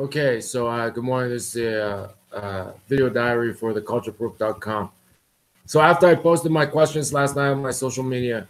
Okay, so good morning. This is a video diary for thecultureproof.com. So after I posted my questions last night on my social media,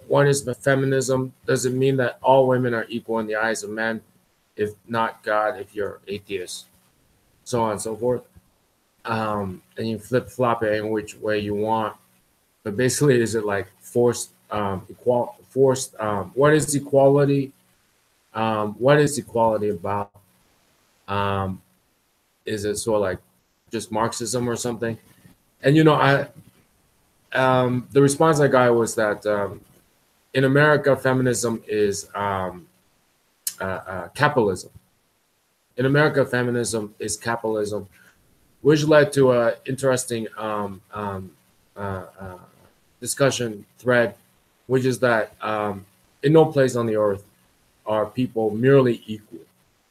one is the feminism. Does it mean that all women are equal in the eyes of men? If not God, if you're atheist, so on and so forth. And you flip flop it in which way you want. But basically, is it like forced forced? What is equality? What is equality about? Um, is it sort of like just Marxism or something? And the response I got was that in America, feminism is capitalism. In America, feminism is capitalism, which led to an interesting discussion thread, which is that in no place on the earth are people merely equal.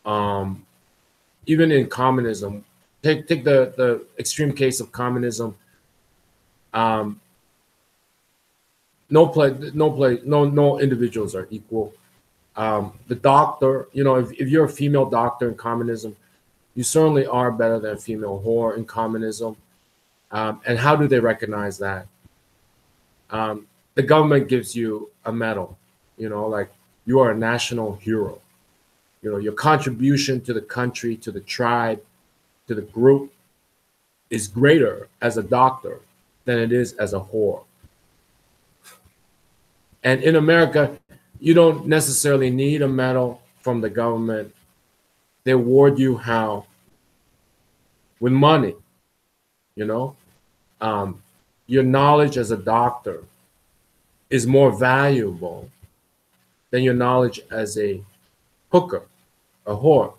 Um, Even in communism, take the extreme case of communism. Um, no individuals are equal. The doctor, if you're a female doctor in communism, you certainly are better than a female whore in communism. And how do they recognize that? The government gives you a medal, like you are a national hero. Your contribution to the country, to the tribe, to the group is greater as a doctor than it is as a whore. And in America, you don't necessarily need a medal from the government. They award you how? With money, you know? Your knowledge as a doctor is more valuable than your knowledge as a hooker, a whore.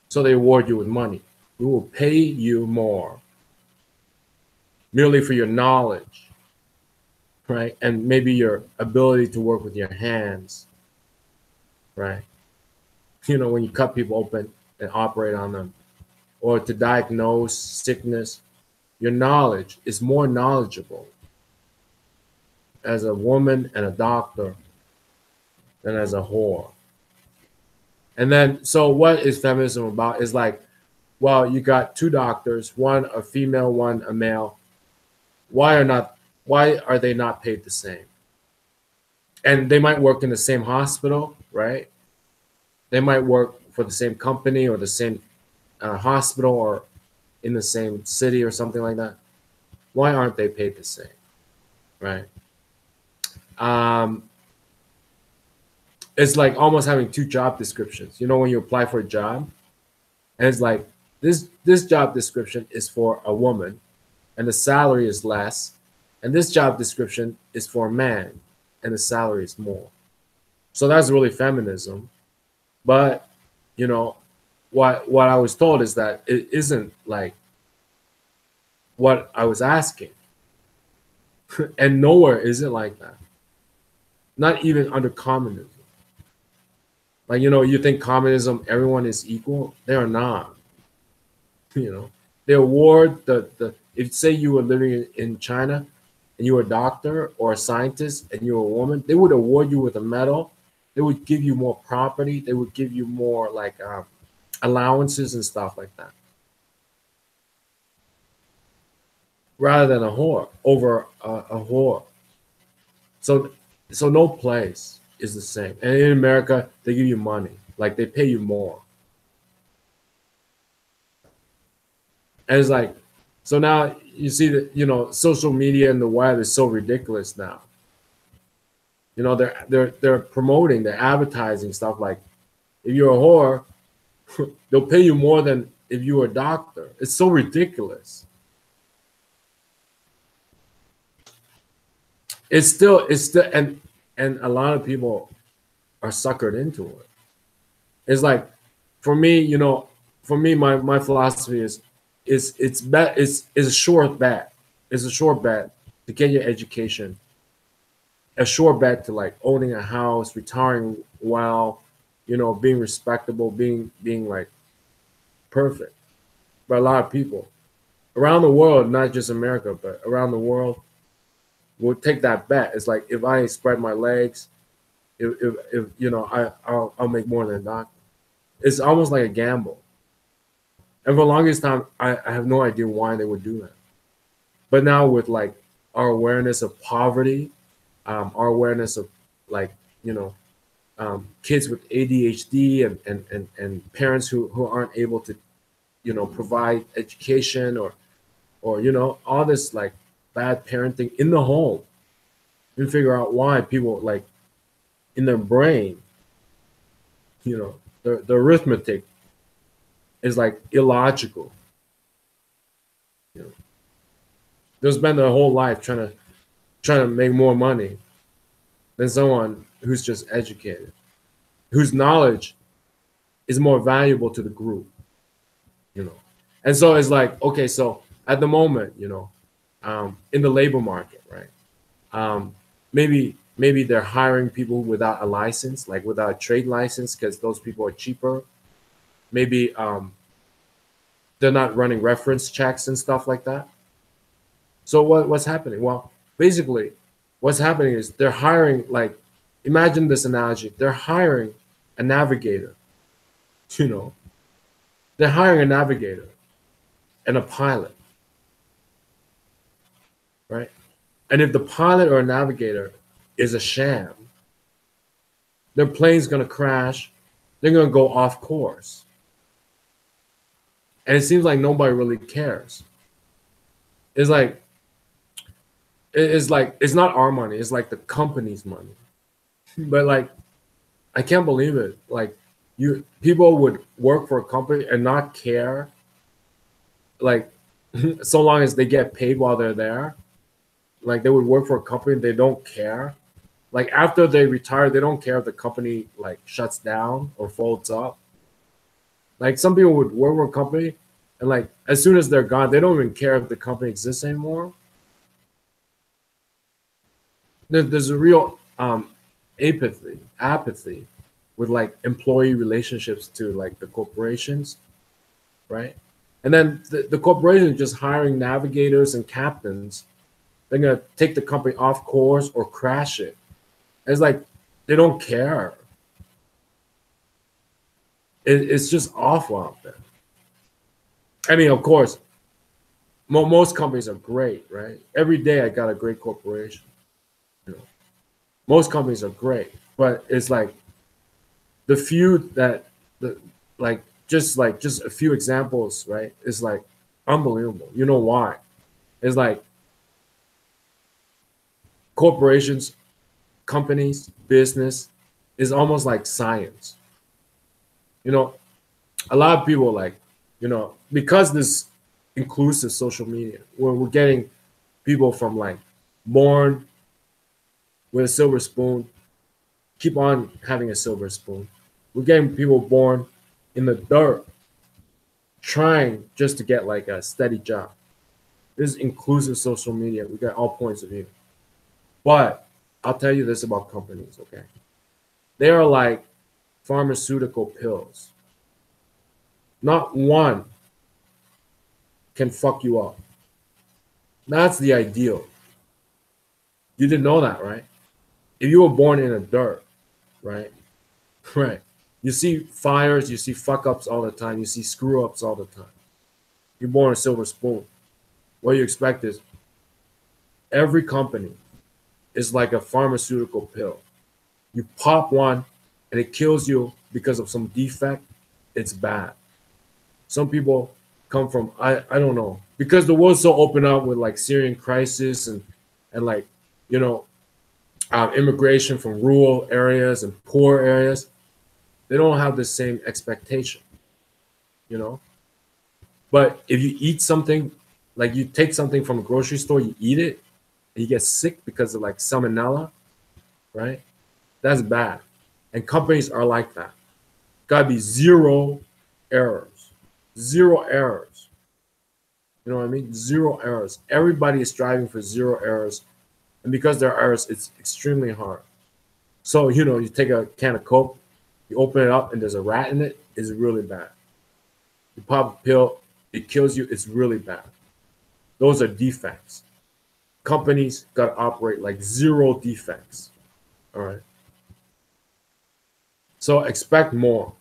So they award you with money. We will pay you more merely for your knowledge, right? And maybe your ability to work with your hands, right? When you cut people open and operate on them, or to diagnose sickness, your knowledge is more knowledgeable as a woman and a doctor than as a whore. And then, so what is feminism about? Is like, well, you got two doctors, one a female, one a male. Why are they not paid the same? And they might work in the same hospital, right? They might work for the same company or the same hospital or in the same city or something like that. Why aren't they paid the same, right? It's like almost having two job descriptions. When you apply for a job, and it's like this job description is for a woman, and the salary is less, and this job description is for a man, and the salary is more. So that's really feminism. But what I was told is that it isn't like what I was asking. And nowhere is it like that. Not even under communism. Like, you think communism, everyone is equal? They are not. They award if say you were living in China and you were a doctor or a scientist and you were a woman, they would award you with a medal. They would give you more property. They would give you more like allowances and stuff like that. Rather than a whore, over a whore. So no place is the same. And in America, they give you money. Like they pay you more. And it's like, so now you see that, social media and the web is so ridiculous now. They're promoting, they're advertising stuff like, if you're a whore, they'll pay you more than if you were a doctor. It's so ridiculous. It's still, and a lot of people are suckered into it. It's like, for me, my philosophy is it's a short bet. It's a short bet to get your education. A short bet to like owning a house, retiring well, being respectable, being like perfect. But a lot of people around the world, not just America, but around the world, will take that bet. It's like, if I spread my legs, if I'll make more than a doctor. It's almost like a gamble. And for the longest time, I have no idea why they would do that. But now with like our awareness of poverty, our awareness of like, you know, kids with ADHD and parents who aren't able to, you know, provide education or, you know, all this like bad parenting in the home, and figure out why people like in their brain, you know, the arithmetic is like illogical. You know, they'll spend their whole life trying to make more money than someone who's just educated, whose knowledge is more valuable to the group, you know. And so it's like, okay, so at the moment, you know, in the labor market, right? Maybe they're hiring people without a license, like without a trade license, because those people are cheaper. Maybe they're not running reference checks and stuff like that. So what's happening? Well, basically, what's happening is they're hiring, like, imagine this analogy: they're hiring a navigator. You know, they're hiring a navigator and a pilot, right? And if the pilot or a navigator is a sham, their plane's gonna crash. They're gonna go off course, and it seems like nobody really cares. It's like it's not our money. It's like the company's money. But like, I can't believe it. Like, people would work for a company and not care, like, so long as they get paid while they're there. Like, they would work for a company, they don't care. Like, after they retire, they don't care if the company like shuts down or folds up. Like, some people would work for a company and like as soon as they're gone, they don't even care if the company exists anymore. There's a real apathy with like employee relationships to like the corporations, right? And then the corporation is just hiring navigators and captains. They're gonna take the company off course or crash it. It's like they don't care. It's just awful out there. I mean, of course, most companies are great, right? Every day I got a great corporation. You know, most companies are great, but it's like the few that the like just a few examples, right? It's like unbelievable. You know why? It's like corporations, companies, business is almost like science. You know, a lot of people like, you know, because this inclusive social media, where we're getting people from like born with a silver spoon, keep on having a silver spoon. We're getting people born in the dirt, trying just to get like a steady job. This is inclusive social media. We got all points of view. But I'll tell you this about companies, okay? They are like pharmaceutical pills. Not one can fuck you up. That's the ideal. You didn't know that, right? If you were born in the dirt, right? Right. You see fires, you see fuck ups all the time, you see screw ups all the time. You're born a silver spoon. What you expect is every company is like a pharmaceutical pill. You pop one and it kills you because of some defect, it's bad. Some people come from I don't know, because the world's so open up with like Syrian crisis and like, you know, immigration from rural areas and poor areas. They don't have the same expectation, you know. But if you eat something, like you take something from a grocery store, you eat it, and you get sick because of like salmonella, right? That's bad. And companies are like that. Gotta be zero errors. Zero errors. You know what I mean? Zero errors. Everybody is striving for zero errors. And because there are errors, it's extremely hard. So, you know, you take a can of Coke, you open it up, and there's a rat in it, it's really bad. You pop a pill, it kills you, it's really bad. Those are defects. Companies got to operate like zero defects. All right. So expect more.